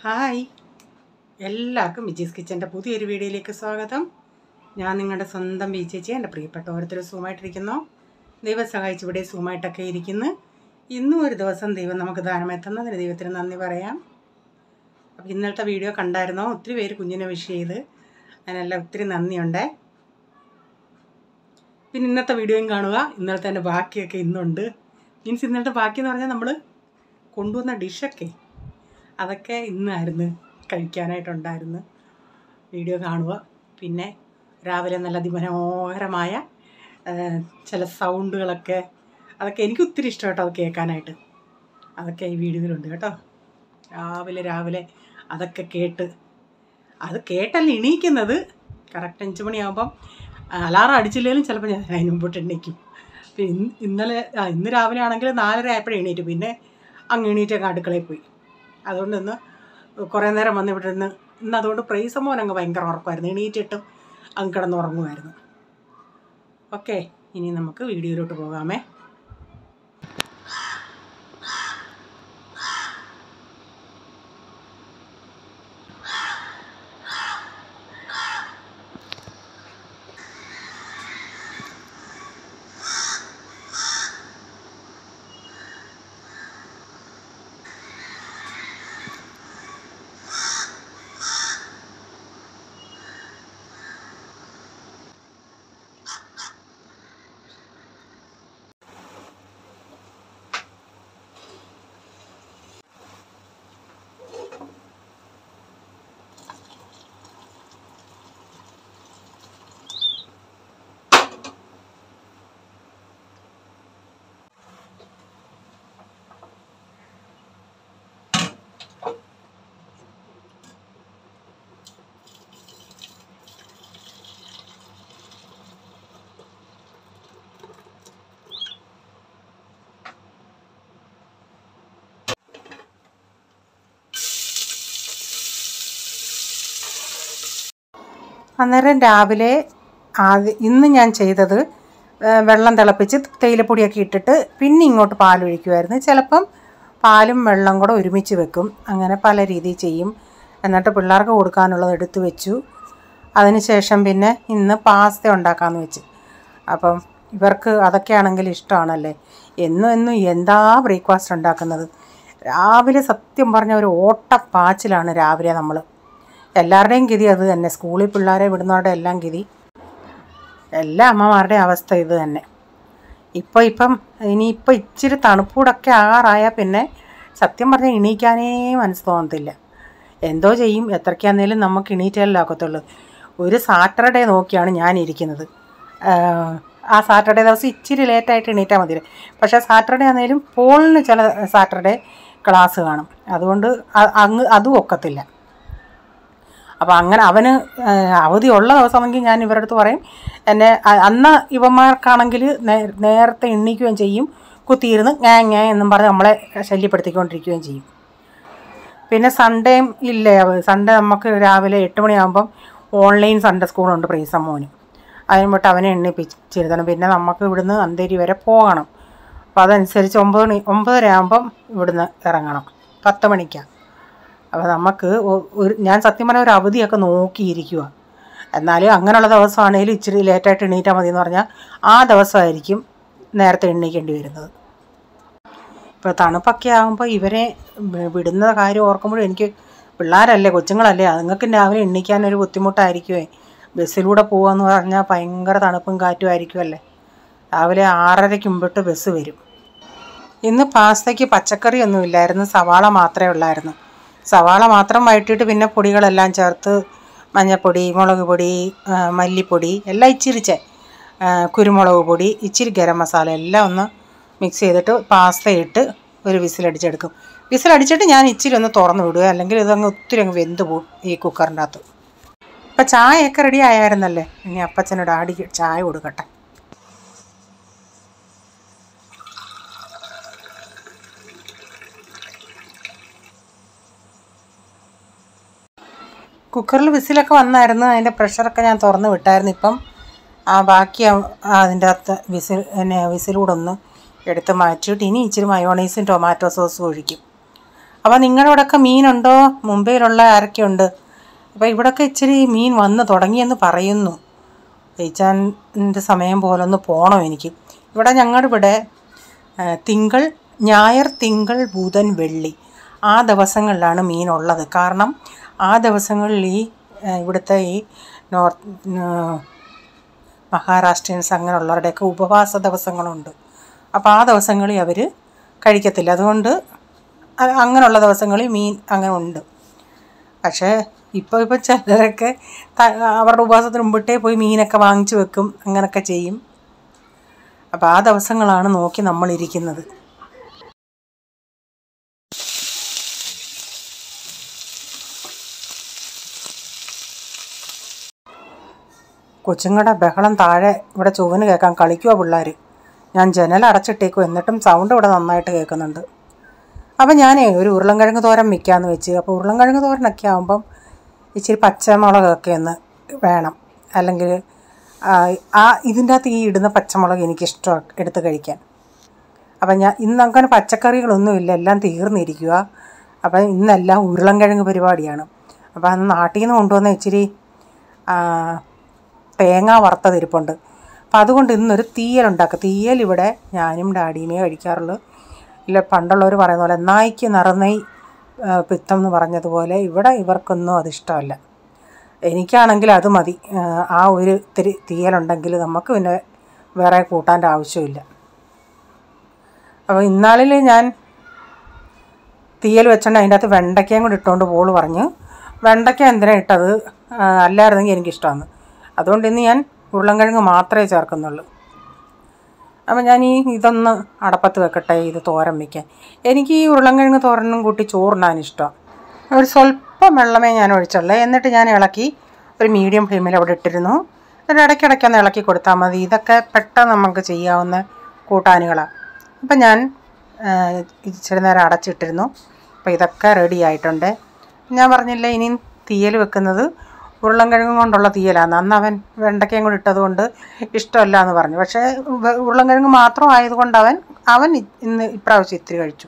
Hi, എല്ലാവർക്കും വിജീസ് കിച്ചൻ്റെ പുതിയൊരു വീഡിയോയിലേക്ക് സ്വാഗതം. ഞാൻ നിങ്ങളുടെ സ്വന്തം ബി ചേച്ചി. എൻ്റെ പ്രിയപ്പെട്ട ഓരോരുത്തരും സുഖമായിട്ടിരിക്കുന്നു. ദൈവം സഹായിച്ച് ഇവിടെ സുഖമായിട്ടൊക്കെ ഇരിക്കുന്നു. ഇന്നും ഒരു ദിവസം ദൈവം നമുക്ക് ദാനമെത്തുന്നതിന് ദൈവത്തിന് നന്ദി പറയാം. അപ്പോൾ ഇന്നലത്തെ വീഡിയോ കണ്ടായിരുന്നോ? ഒത്തിരി പേര് കുഞ്ഞിനെ വിഷ് ചെയ്ത്, അതിനെല്ലാം ഒത്തിരി നന്ദിയുണ്ട്. പിന്നെ ഇന്നത്തെ വീഡിയോയും കാണുക. ഇന്നലത്തെ എൻ്റെ ബാക്കിയൊക്കെ ഇന്നുണ്ട്. മീൻസ് ഇന്നലത്തെ ബാക്കിയെന്ന് പറഞ്ഞാൽ നമ്മൾ കൊണ്ടുവന്ന ഡിഷൊക്കെ അതൊക്കെ ഇന്നായിരുന്നു കഴിക്കാനായിട്ടുണ്ടായിരുന്നു. വീഡിയോ കാണുക. പിന്നെ രാവിലെ നല്ല അതിമനോഹരമായ ചില സൗണ്ടുകളൊക്കെ, അതൊക്കെ എനിക്ക് ഒത്തിരി ഇഷ്ടം കേട്ടോ, അത് കേൾക്കാനായിട്ട്. അതൊക്കെ ഈ വീഡിയോയിലുണ്ട് കേട്ടോ. രാവിലെ അതൊക്കെ അത് കേട്ടല്ല എണീക്കുന്നത്. കറക്റ്റ് 5 മണിയാകുമ്പം അലാറം അടിച്ചില്ലെങ്കിലും ചിലപ്പോൾ ഞാൻ അതിന് മുമ്പോട്ട് എണീക്കും. ഇന്ന് രാവിലെ ആണെങ്കിൽ 4:30 ആയപ്പോഴേ എണീറ്റു. പിന്നെ അങ്ങ് എണീറ്റൊക്കെ അടുക്കളയിൽ പോയി. അതുകൊണ്ട് ഇന്ന് കുറേ നേരം വന്ന് ഇവിടെ ഇന്ന് അതുകൊണ്ട് പ്രൈസമോൻ അങ്ങ് ഭയങ്കര ഉറക്കമായിരുന്നു. എണീറ്റിട്ടും അങ്ങ് കിടന്നുറങ്ങുമായിരുന്നു. ഓക്കെ, ഇനി നമുക്ക് വീഡിയോയിലോട്ട് പോകാമേ. അന്നേരം രാവിലെ ഇന്ന് ഞാൻ ചെയ്തത് വെള്ളം തിളപ്പിച്ച് തേയിലപ്പൊടിയൊക്കെ ഇട്ടിട്ട് പിന്നെ ഇങ്ങോട്ട് പാലൊഴിക്കുമായിരുന്നു. ചിലപ്പം പാലും വെള്ളം കൂടെ ഒരുമിച്ച് വെക്കും. അങ്ങനെ പല രീതിയിൽ ചെയ്യും. എന്നിട്ട് പിള്ളേർക്ക് കൊടുക്കാനുള്ളത് എടുത്തു വെച്ചു. അതിനുശേഷം പിന്നെ ഇന്ന് പാസ്ത ഉണ്ടാക്കാമെന്ന് വെച്ച്. അപ്പം ഇവർക്ക് അതൊക്കെയാണെങ്കിൽ ഇഷ്ടമാണല്ലേ. എന്നും എന്താ ബ്രേക്ക്ഫാസ്റ്റ് ഉണ്ടാക്കുന്നത്. രാവിലെ സത്യം പറഞ്ഞ ഒരു ഓട്ടപ്പാച്ചിലാണ് രാവിലെ നമ്മൾ. എല്ലാവരുടെയും ഗതി അത് തന്നെ. സ്കൂളിൽ പിള്ളേരെ വിടുന്നവരുടെ എല്ലാം ഗതി, എല്ലാ അമ്മമാരുടെയും അവസ്ഥ ഇത് തന്നെ. ഇപ്പം ഇച്ചിരി തണുപ്പൂടൊക്കെ ആകാറായാൽ പിന്നെ സത്യം പറഞ്ഞാൽ എണീക്കാനേ മനസ്സ് തോന്നത്തില്ല. എന്തോ ചെയ്യും, എത്രയ്ക്കാന്നേലും നമുക്ക് എണീറ്റല്ലേ ആക്കത്തുള്ളൂ. ഒരു സാറ്റർഡേ നോക്കിയാണ് ഞാൻ ഇരിക്കുന്നത്. ആ സാറ്റർഡേ ദിവസം ഇച്ചിരി ലേറ്റായിട്ട് എണീറ്റാൽ മതി. പക്ഷേ സാറ്റർഡേ ആണെങ്കിലും പോളിന് ചില സാറ്റർഡേ ക്ലാസ് കാണും. അതുകൊണ്ട് അതും ഒക്കത്തില്ല. അപ്പോൾ അങ്ങനെ അവന് അവധിയുള്ള ദിവസമെങ്കിൽ ഞാൻ ഇവരുടെ അടുത്ത് പറയും, എന്നെ അന്ന് ഇവന്മാർക്കാണെങ്കിൽ നേരത്തെ എണ്ണിക്കുകയും ചെയ്യും. കുത്തിയിരുന്ന് ഞാൻ എന്നും പറഞ്ഞ് നമ്മളെ ശല്യപ്പെടുത്തിക്കൊണ്ടിരിക്കുകയും ചെയ്യും. പിന്നെ സൺഡേയും ഇല്ലേ, സൺഡേ നമുക്ക് രാവിലെ 8 മണിയാകുമ്പം ഓൺലൈൻ സൺഡേ സ്കൂളുണ്ട് പ്രീസമ്മോന്. അതിന് വിട്ട് അവനെ എണ്ണിപ്പിച്ചിരുത്തണം. പിന്നെ നമുക്ക് ഇവിടുന്ന് അന്തേരി വരെ പോകണം. അപ്പോൾ അതനുസരിച്ച് 9:30 ആകുമ്പം ഇവിടുന്ന് ഇറങ്ങണം. 10 മണിക്കാണ്. അപ്പോൾ നമുക്ക് ഞാൻ സത്യം പറഞ്ഞാൽ ഒരു അവധിയൊക്കെ നോക്കിയിരിക്കുക. എന്നാലും അങ്ങനെയുള്ള ദിവസമാണെങ്കിലും ഇച്ചിരി ലേറ്റായിട്ട് എണീറ്റാൽ മതി എന്ന് പറഞ്ഞാൽ ആ ദിവസമായിരിക്കും നേരത്തെ എണീക്കേണ്ടി വരുന്നത്. ഇപ്പോൾ തണുപ്പൊക്കെ ആകുമ്പോൾ ഇവരെ വിടുന്ന കാര്യം ഓർക്കുമ്പോഴും എനിക്ക് പിള്ളേരല്ലേ, കൊച്ചുങ്ങളല്ലേ, അതുങ്ങൾക്ക് രാവിലെ എണീക്കാനൊരു ബുദ്ധിമുട്ടായിരിക്കുമേ. ബസ്സിലൂടെ പോകുകയെന്ന് പറഞ്ഞാൽ ഭയങ്കര തണുപ്പും കാറ്റും ആയിരിക്കുമല്ലേ. രാവിലെ 6:30 മുമ്പിട്ട് ബസ് വരും. ഇന്ന് പാസ്തയ്ക്ക് പച്ചക്കറിയൊന്നും ഇല്ലായിരുന്നു, സവാള മാത്രമേ ഉള്ളായിരുന്നു. സവാള മാത്രം വഴറ്റിയിട്ട് പിന്നെ പൊടികളെല്ലാം ചേർത്ത് മഞ്ഞൾപ്പൊടി, മുളക് പൊടി, മല്ലിപ്പൊടി എല്ലാം ഇച്ചിരിച്ചേ, കുരുമുളക് പൊടി, ഇച്ചിരി ഗരം മസാല എല്ലാം ഒന്ന് മിക്സ് ചെയ്തിട്ട് പാസ്ത ഇട്ട് ഒരു വിസിലടിച്ചെടുക്കും. വിസിലടിച്ചിട്ട് ഞാൻ ഇച്ചിരി ഒന്ന് തുറന്ന് വിടുക, അല്ലെങ്കിൽ ഇതങ്ങ് ഒത്തിരി അങ്ങ് വെന്ത് പോകും ഈ കുക്കറിൻ്റെ അകത്ത്. ഇപ്പം ചായയൊക്കെ റെഡി ആയായിരുന്നല്ലേ. ഇനി അപ്പച്ചനോട് ചായ കൊടുക്കട്ടെ. കുക്കറിൽ വിസിലൊക്കെ വന്നായിരുന്നു. അതിൻ്റെ പ്രഷറൊക്കെ ഞാൻ തുറന്ന് വിട്ടായിരുന്നു. ഇപ്പം ബാക്കി അതിൻ്റെ അകത്ത് വിസിലൂടെ ഒന്ന് എടുത്ത് മാറ്റിയിട്ട് ഇനി ഇച്ചിരി മയോണൈസും ടൊമാറ്റോ സോസും ഒഴിക്കും. അപ്പോൾ നിങ്ങളുടെ ഇവിടെയൊക്കെ മീനുണ്ടോ? മുംബൈയിലുള്ള ആരൊക്കെയുണ്ട്? അപ്പോൾ ഇവിടെയൊക്കെ ഇച്ചിരി മീൻ വന്ന് തുടങ്ങിയെന്ന് പറയുന്നു. ജയിച്ചാൻ്റെ സമയം പോലെ ഒന്ന് പോകണം എനിക്ക്. ഇവിടെ ഞങ്ങളുടെ ഇവിടെ ഞായർ, തിങ്കൾ, ബുധൻ, വെള്ളി ആ ദിവസങ്ങളിലാണ് മീനുള്ളത്. കാരണം ആ ദിവസങ്ങളിൽ ഇവിടുത്തെ ഈ മഹാരാഷ്ട്രീയൻസ് അങ്ങനെയുള്ളവരുടെയൊക്കെ ഉപവാസ ദിവസങ്ങളുണ്ട്. അപ്പോൾ ആ ദിവസങ്ങളിൽ അവർ കഴിക്കത്തില്ല. അതുകൊണ്ട് അങ്ങനെയുള്ള ദിവസങ്ങളിൽ മീൻ അങ്ങനെ ഉണ്ട്. പക്ഷേ ഇപ്പോൾ ചിലരൊക്കെ അവരുടെ ഉപവാസത്തിന് മുമ്പിട്ടേ പോയി മീനൊക്കെ വാങ്ങിച്ചു വെക്കും, അങ്ങനെയൊക്കെ ചെയ്യും. അപ്പോൾ ആ ദിവസങ്ങളാണ് നോക്കി നമ്മളിരിക്കുന്നത്. കൊച്ചുങ്ങളുടെ ബഹളം താഴെ ഇവിടെ ചുവന് കേൾക്കാൻ കളിക്കുക പിള്ളേർ. ഞാൻ ജനൽ അടച്ചിട്ടേക്കും, എന്നിട്ടും സൗണ്ട് ഇവിടെ നന്നായിട്ട് കേൾക്കുന്നുണ്ട്. അപ്പം ഞാനേ ഒരു ഉരുളൻകിഴങ്ങ് തോരൻ വയ്ക്കാമെന്ന് വെച്ച്. അപ്പോൾ ഉരുളൻകിഴങ്ങ് തോരനൊക്കെ ആകുമ്പം ഇച്ചിരി പച്ചമുളകൊക്കെ ഒന്ന് വേണം. അല്ലെങ്കിൽ ഇതിൻ്റെ അകത്ത് ഈ ഇടുന്ന പച്ചമുളക് എനിക്കിഷ്ടമാണ് എടുത്ത് കഴിക്കാൻ. അപ്പം ഇന്ന് അങ്ങനെ പച്ചക്കറികളൊന്നുമില്ല, എല്ലാം തീർന്നിരിക്കുക. അപ്പം ഇന്നെല്ലാം ഉരുളൻകിഴങ്ങ് പരിപാടിയാണ്. അപ്പോൾ അന്ന് നാട്ടിൽ നിന്ന് കൊണ്ടുവന്ന ഇച്ചിരി തേങ്ങ വറുത്തതിരിപ്പുണ്ട്. അപ്പം അതുകൊണ്ട് ഇന്നൊരു തീയലുണ്ടാക്കുക. തീയൽ ഇവിടെ ഞാനും ഡാഡിയുമേ കഴിക്കാറുള്ളൂ. ഇല്ല, പണ്ടുള്ളവർ പറയുന്ന പോലെ നായ്ക്ക് നറുനെയ് പിത്തം എന്ന് പറഞ്ഞതുപോലെ ഇവിടെ ഇവർക്കൊന്നും അതിഷ്ടമല്ല. എനിക്കാണെങ്കിൽ അത് മതി. ആ ഒരു ഇത്തിരി തീയലുണ്ടെങ്കിൽ നമുക്ക് പിന്നെ വേറെ കൂട്ടാൻ്റെ ആവശ്യമില്ല. അപ്പോൾ ഇന്നാളിൽ ഞാൻ തീയൽ വെച്ചോണ്ട് അതിൻ്റെ അകത്ത് വെണ്ടയ്ക്കയും കൂടി ഇട്ടുകൊണ്ട് പോൾ പറഞ്ഞു, വെണ്ടയ്ക്ക എന്തിനാണ് ഇട്ടത്, അല്ലായിരുന്നെങ്കിൽ എനിക്കിഷ്ടമാണ്. അതുകൊണ്ട് ഇന്ന് ഞാൻ ഉരുളൻകിഴങ്ങ് മാത്രമേ ചേർക്കുന്നുള്ളൂ. അപ്പം ഞാൻ ഇതൊന്ന് അടപ്പത്ത് വെക്കട്ടെ, ഇത് തോരൻ വയ്ക്കാൻ. എനിക്ക് ഈ ഉരുളൻകിഴങ്ങ് തോരനും കൂട്ടി ചോറിനാനിഷ്ടമാണ്. ഒരു സ്വല്പം വെള്ളമേ ഞാൻ ഒഴിച്ചുള്ളൂ. എന്നിട്ട് ഞാൻ ഇളക്കി ഒരു മീഡിയം ഫ്ലെയിമിൽ അവിടെ ഇട്ടിരുന്നു. എന്നിട്ട് ഇടയ്ക്കിടയ്ക്കൊന്ന് ഇളക്കി കൊടുത്താൽ മതി. ഇതൊക്കെ പെട്ടെന്ന് നമുക്ക് ചെയ്യാവുന്ന കൂട്ടാനുകളാണ്. അപ്പം ഞാൻ ഇച്ചിരി നേരം അടച്ചിട്ടിരുന്നു. അപ്പോൾ ഇതൊക്കെ റെഡി ആയിട്ടുണ്ട്. ഞാൻ പറഞ്ഞില്ല ഇനിയും തീയൽ വെക്കുന്നത് ഉരുളൻകിഴങ്ങ് കൊണ്ടുള്ള തീയലാണ്. അന്ന് അവൻ വെണ്ടയ്ക്കയും കൂടി ഇട്ടതുകൊണ്ട് ഇഷ്ടമല്ല എന്ന് പറഞ്ഞു. പക്ഷേ ഉരുളൻകിഴങ്ങ് മാത്രം ആയതുകൊണ്ട് അവൻ ഇന്ന് ഇപ്രാവശ്യം ഇത്തിരി കഴിച്ചു.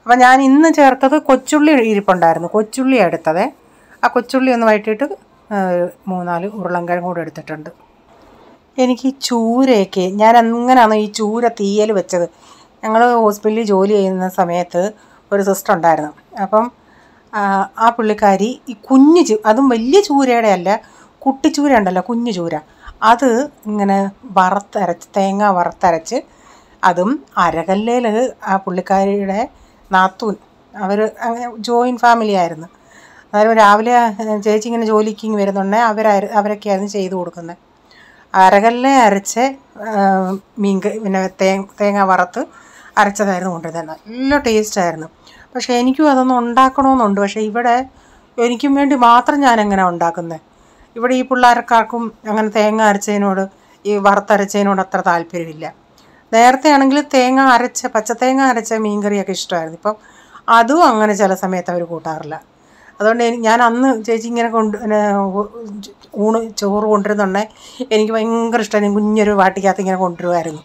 അപ്പം ഞാൻ ഇന്ന് ചേർത്തത് കൊച്ചുള്ളി ഇരിപ്പുണ്ടായിരുന്നു. കൊച്ചുള്ളി എടുത്തത്. ആ കൊച്ചുള്ളി ഒന്ന് വഴറ്റിയിട്ട് 3-4 ഉരുളൻകിഴങ്ങ് കൂടെ എടുത്തിട്ടുണ്ട്. എനിക്ക് ചൂരയൊക്കെ ഞാൻ എങ്ങനെയാണ് ഈ ചൂര തീയൽ വെച്ചത്. ഞങ്ങൾ ഹോസ്പിറ്റലിൽ ജോലി ചെയ്യുന്ന സമയത്ത് ഒരു സിസ്റ്റർ ഉണ്ടായിരുന്നു. അപ്പം ആ പുള്ളിക്കാരി ഈ അതും വലിയ ചൂരയുടെ അല്ല, കുട്ടിച്ചൂര ഉണ്ടല്ലോ, കുഞ്ഞു ചൂര, അത് ഇങ്ങനെ തേങ്ങ വറുത്തരച്ച്, അതും അരകല്ലേൽ ആ പുള്ളിക്കാരിയുടെ നാത്തൂൻ, അവർ അങ്ങനെ ജോയിൻറ്റ് ഫാമിലി ആയിരുന്നു. അതായത് രാവിലെ ചേച്ചി ഇങ്ങനെ ജോലിക്ക് വരുന്നുണ്ടെങ്കിൽ അവരൊക്കെയായിരുന്നു ചെയ്ത് കൊടുക്കുന്നത്. അരകല്ലെ അരച്ച് പിന്നെ തേങ്ങ വറുത്ത് അരച്ചതായിരുന്നു കൊണ്ടുവരുന്നത്. നല്ല ടേസ്റ്റായിരുന്നു. പക്ഷേ എനിക്കും അതൊന്നും ഉണ്ടാക്കണമെന്നുണ്ട്. പക്ഷേ ഇവിടെ എനിക്കും വേണ്ടി മാത്രം ഞാനെങ്ങനെ ഉണ്ടാക്കുന്നത്. ഇവിടെ ഈ പിള്ളേർക്കാർക്കും അങ്ങനെ തേങ്ങ അരച്ചതിനോട് ഈ വറുത്തരച്ചതിനോട് അത്ര താല്പര്യമില്ല. നേരത്തെ ആണെങ്കിൽ പച്ചത്തേങ്ങ അരച്ച മീൻകറിയൊക്കെ ഇഷ്ടമായിരുന്നു. ഇപ്പം അതും അങ്ങനെ ചില സമയത്ത് അവർ കൂട്ടാറില്ല. അതുകൊണ്ട് ഞാൻ അന്ന് ചേച്ചി ഇങ്ങനെ ചോറ് കൊണ്ടുവരുന്നുണ്ടെങ്കിൽ എനിക്ക് ഭയങ്കര ഇഷ്ടമാണ്. കുഞ്ഞൊരു വാട്ടിക്കകത്ത് ഇങ്ങനെ കൊണ്ടുവരുമായിരുന്നു.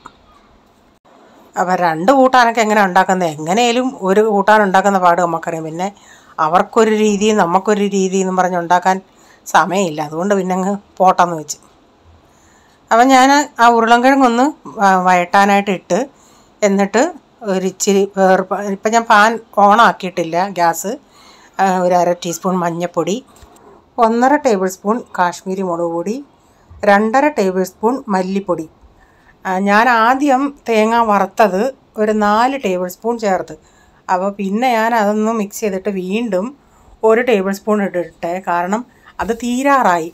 അപ്പോൾ 2 കൂട്ടാനൊക്കെ എങ്ങനെ ഉണ്ടാക്കുന്നത്, എങ്ങനെയും ഒരു കൂട്ടാൻ ഉണ്ടാക്കുന്ന പാട് നമുക്കറിയാം. പിന്നെ അവർക്കൊരു രീതി നമുക്കൊരു രീതി എന്നും പറഞ്ഞ് ഉണ്ടാക്കാൻ സമയമില്ല. അതുകൊണ്ട് പിന്നെ അങ്ങ് പോട്ടെന്ന് വെച്ച്. അപ്പം ഞാൻ ആ ഉരുളൻകിഴങ്ങൊന്ന് വഴട്ടാനായിട്ട് ഇട്ട്, എന്നിട്ട് ഒരിച്ചിരി ഇപ്പം ഞാൻ പാൻ ഓണാക്കിയിട്ടില്ല ഗ്യാസ്. ഒരു 1/2 ടീസ്പൂൺ മഞ്ഞൾപ്പൊടി, 1.5 ടേബിൾ സ്പൂൺ കാശ്മീരി മുളക് പൊടി, 2.5 ടേബിൾ സ്പൂൺ മല്ലിപ്പൊടി. ഞാൻ ആദ്യം തേങ്ങ വറുത്തത് ഒരു 4 ടേബിൾ സ്പൂൺ ചേർത്ത്. അപ്പോൾ പിന്നെ ഞാൻ അതൊന്ന് മിക്സ് ചെയ്തിട്ട് വീണ്ടും 1 ടേബിൾ സ്പൂൺ ഇട്ടിട്ട്, കാരണം അത് തീരാറായി.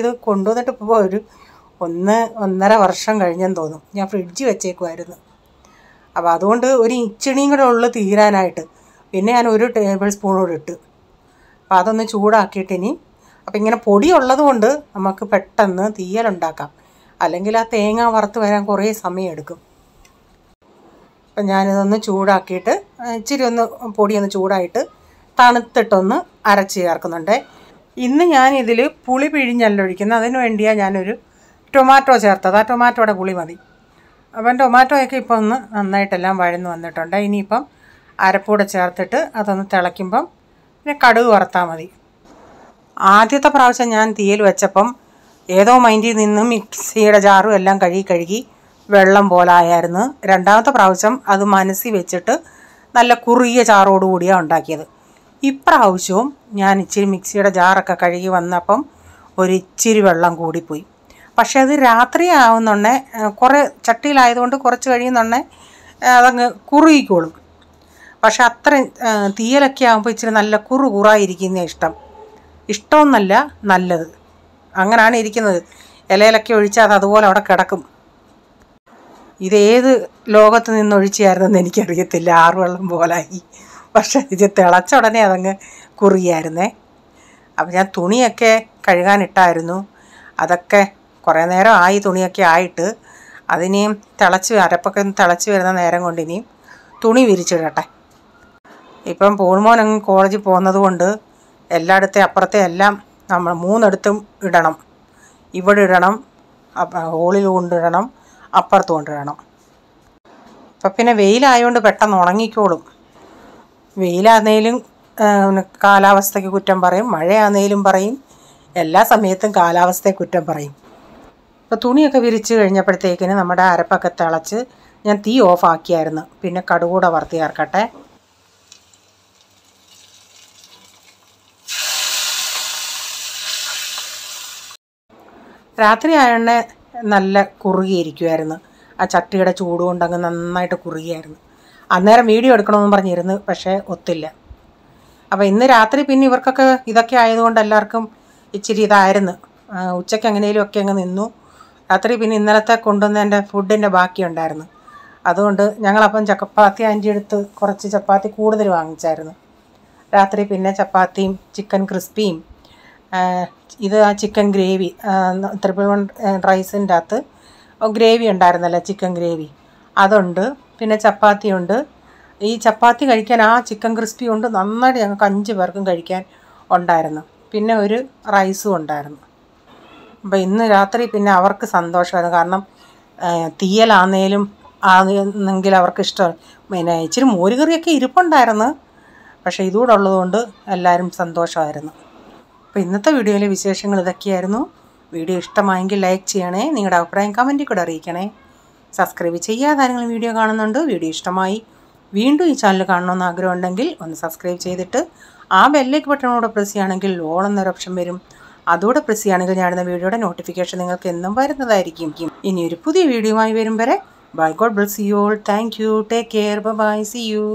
ഇത് കൊണ്ടുവന്നിട്ട് ഇപ്പോൾ ഒരു 1.5 വർഷം കഴിഞ്ഞെന്ന് തോന്നും. ഞാൻ ഫ്രിഡ്ജിൽ വെച്ചേക്കുമായിരുന്നു. അപ്പോൾ അതുകൊണ്ട് ഒരു ഇച്ചിണിയും കൂടെ ഉള്ളു തീരാനായിട്ട്. പിന്നെ ഞാൻ 1 ടേബിൾ സ്പൂൺ കൂടെ ഇട്ട്. അപ്പോൾ അതൊന്ന് ചൂടാക്കിയിട്ടിനി, അപ്പോൾ ഇങ്ങനെ പൊടി ഉള്ളത് കൊണ്ട് നമുക്ക് പെട്ടെന്ന് തീയലുണ്ടാക്കാം. അല്ലെങ്കിൽ ആ തേങ്ങ വറുത്ത് വരാൻ കുറേ സമയം എടുക്കും. അപ്പം ഞാനിതൊന്ന് ചൂടാക്കിയിട്ട് ഇച്ചിരി പൊടിയൊന്ന് ചൂടായിട്ട് തണുത്തിട്ടൊന്ന് അരച്ച് ചേർക്കുന്നുണ്ട്. ഇന്ന് ഞാനിതിൽ പുളി പിഴിഞ്ഞല്ല ഒഴിക്കുന്നത്. അതിന് വേണ്ടിയാണ് ഞാനൊരു ടൊമാറ്റോ ചേർത്തത്. ആ ടൊമാറ്റോയുടെ പുളി മതി. അപ്പം ടൊമാറ്റോയൊക്കെ ഇപ്പോൾ ഒന്ന് നന്നായിട്ടെല്ലാം വഴന്ന് വന്നിട്ടുണ്ട്. ഇനിയിപ്പം അരപ്പൂടെ ചേർത്തിട്ട് അതൊന്ന് തിളയ്ക്കുമ്പം പിന്നെ കടുക് വറുത്താൽ മതി. ആദ്യത്തെ പ്രാവശ്യം ഞാൻ തീയിൽ വെച്ചപ്പം ഏതോ മൈൻഡിൽ നിന്ന് മിക്സിയുടെ ജാറും എല്ലാം കഴുകി വെള്ളം പോലായിരുന്നു. രണ്ടാമത്തെ പ്രാവശ്യം അത് മനസ്സിൽ വെച്ചിട്ട് നല്ല കുറുകിയ ചാറോടുകൂടിയാണ് ഉണ്ടാക്കിയത്. ഇപ്രാവശ്യവും ഞാൻ ഇച്ചിരി മിക്സിയുടെ ജാറൊക്കെ കഴുകി വന്നപ്പം ഒരിച്ചിരി വെള്ളം കൂടിപ്പോയി. പക്ഷേ അത് രാത്രി ആവുന്നുണ്ടേ കുറേ ചട്ടിയിലായതുകൊണ്ട് കുറച്ച് കഴിയുന്നുണ്ടേ അതങ്ങ് കുറുകിക്കോളും. പക്ഷെ അത്രയും തീയലൊക്കെ ആകുമ്പോൾ ഇച്ചിരി നല്ല കുറായിരിക്കുന്ന ഇഷ്ടമെന്നല്ല നല്ലത്. അങ്ങനെയാണ് ഇരിക്കുന്നത്. ഇലയിലൊക്കെ ഒഴിച്ചാൽ അത് അതുപോലെ അവിടെ കിടക്കും. ഇതേത് ലോകത്ത് നിന്നൊഴിച്ചായിരുന്നെന്ന് എനിക്കറിയത്തില്ല. ആറുവെള്ളം പോലായി. പക്ഷേ ഇത് തിളച്ച ഉടനെ അതങ്ങ് കുറുകിയായിരുന്നേ. അപ്പം ഞാൻ തുണിയൊക്കെ കഴുകാനിട്ടായിരുന്നു. അതൊക്കെ കുറേ നേരം ആയി തുണിയൊക്കെ ആയിട്ട്. അതിനെയും അരപ്പൊക്കെ തിളച്ച് വരുന്ന നേരം കൊണ്ട് ഇനിയും തുണി വിരിച്ചിടട്ടെ. ഇപ്പം പോൾമോൻ കോളേജിൽ പോകുന്നത് കൊണ്ട് എല്ലായിടത്തെ അപ്പുറത്തെ എല്ലാം നമ്മൾ 3 ഇടണം. ഇവിടെ ഇടണം, ഹോളിൽ കൊണ്ടിടണം, അപ്പുറത്ത് കൊണ്ടിടണം. അപ്പം പിന്നെ വെയിലായതുകൊണ്ട് പെട്ടെന്ന് ഉണങ്ങിക്കോളും. വെയിലാന്നേലും കാലാവസ്ഥയ്ക്ക് കുറ്റം പറയും, മഴയാന്നേലും പറയും, എല്ലാ സമയത്തും കാലാവസ്ഥയെ കുറ്റം പറയും. അപ്പോൾ തുണിയൊക്കെ വിരിച്ച് കഴിഞ്ഞപ്പോഴത്തേക്കിന് നമ്മുടെ അരപ്പൊക്കെ തിളച്ച് ഞാൻ തീ ഓഫാക്കിയായിരുന്നു. പിന്നെ കടുകൂടെ വറുത്ത് ചേർക്കട്ടെ. രാത്രി ആയതുകൊണ്ട് നല്ല കുറുകിയിരിക്കുമായിരുന്നു. ആ ചട്ടിയുടെ ചൂട് കൊണ്ടങ്ങ് നന്നായിട്ട് കുറുകിയായിരുന്നു. അന്നേരം വീഡിയോ എടുക്കണമെന്ന് പറഞ്ഞിരുന്നു, പക്ഷേ ഒത്തില്ല. അപ്പോൾ ഇന്ന് രാത്രി പിന്നെ ഇവർക്കൊക്കെ ഇതൊക്കെ ആയതുകൊണ്ട് എല്ലാവർക്കും ഇച്ചിരി ഇതായിരുന്നു. ഉച്ചയ്ക്ക് എങ്ങനെയും ഒക്കെ അങ്ങ് നിന്നു. രാത്രി പിന്നെ ഇന്നലത്തെ കൊണ്ടുവന്നതിൻ്റെ ഫുഡിൻ്റെ ബാക്കിയുണ്ടായിരുന്നു. അതുകൊണ്ട് ഞങ്ങളപ്പം ചപ്പാത്തി ആൻറ്റിയെടുത്ത് കുറച്ച് ചപ്പാത്തി കൂടുതൽ വാങ്ങിച്ചായിരുന്നു. രാത്രി പിന്നെ ചപ്പാത്തിയും ചിക്കൻ ക്രിസ്പിയും ഇത് ആ ചിക്കൻ ഗ്രേവി 1 റൈസിൻ്റെ അകത്ത് ഗ്രേവി ഉണ്ടായിരുന്നല്ലോ, ചിക്കൻ ഗ്രേവി അതുണ്ട്. പിന്നെ ചപ്പാത്തിയുണ്ട്. ഈ ചപ്പാത്തി കഴിക്കാൻ ആ ചിക്കൻ ക്രിസ്പി കൊണ്ട് നന്നായിട്ട് ഞങ്ങൾക്ക് 5 പേർക്കും കഴിക്കാൻ ഉണ്ടായിരുന്നു. പിന്നെ ഒരു റൈസും ഉണ്ടായിരുന്നു. അപ്പോൾ ഇന്ന് രാത്രി പിന്നെ അവർക്ക് സന്തോഷമായിരുന്നു. കാരണം തീയലാന്നേലും ആണെങ്കിൽ അവർക്ക് ഇഷ്ടമാണ്. പിന്നെ ഇച്ചിരി മോരുകറിയൊക്കെ ഇരിപ്പുണ്ടായിരുന്നു. പക്ഷേ ഇതുകൂടെ ഉള്ളതുകൊണ്ട് എല്ലാവരും സന്തോഷമായിരുന്നു. അപ്പോൾ ഇന്നത്തെ വീഡിയോയിലെ വിശേഷങ്ങൾ ഇതൊക്കെയായിരുന്നു. വീഡിയോ ഇഷ്ടമായെങ്കിൽ ലൈക്ക് ചെയ്യണേ. നിങ്ങളുടെ അഭിപ്രായം കമൻറ്റിൽ കൂടെ അറിയിക്കണേ. സബ്സ്ക്രൈബ് ചെയ്യാതെ ആരെങ്കിലും വീഡിയോ കാണുന്നുണ്ട്, വീഡിയോ ഇഷ്ടമായി വീണ്ടും ഈ ചാനൽ കാണണമെന്ന് ആഗ്രഹമുണ്ടെങ്കിൽ ഒന്ന് സബ്സ്ക്രൈബ് ചെയ്തിട്ട് ആ ബെല്ലേക്ക് ബട്ടണോടെ പ്രസ് ചെയ്യുകയാണെങ്കിൽ ഓൾ എന്നൊരു ഓപ്ഷൻ വരും. അതോടെ പ്രസ് ചെയ്യുകയാണെങ്കിൽ ഞാനിടുന്ന വീഡിയോയുടെ നോട്ടിഫിക്കേഷൻ നിങ്ങൾക്ക് എന്നും വരുന്നതായിരിക്കും. ഇനിയൊരു പുതിയ വീഡിയോയുമായി വരും വരെ bye. God bless you all. Thank you. Take care. Bye. See U.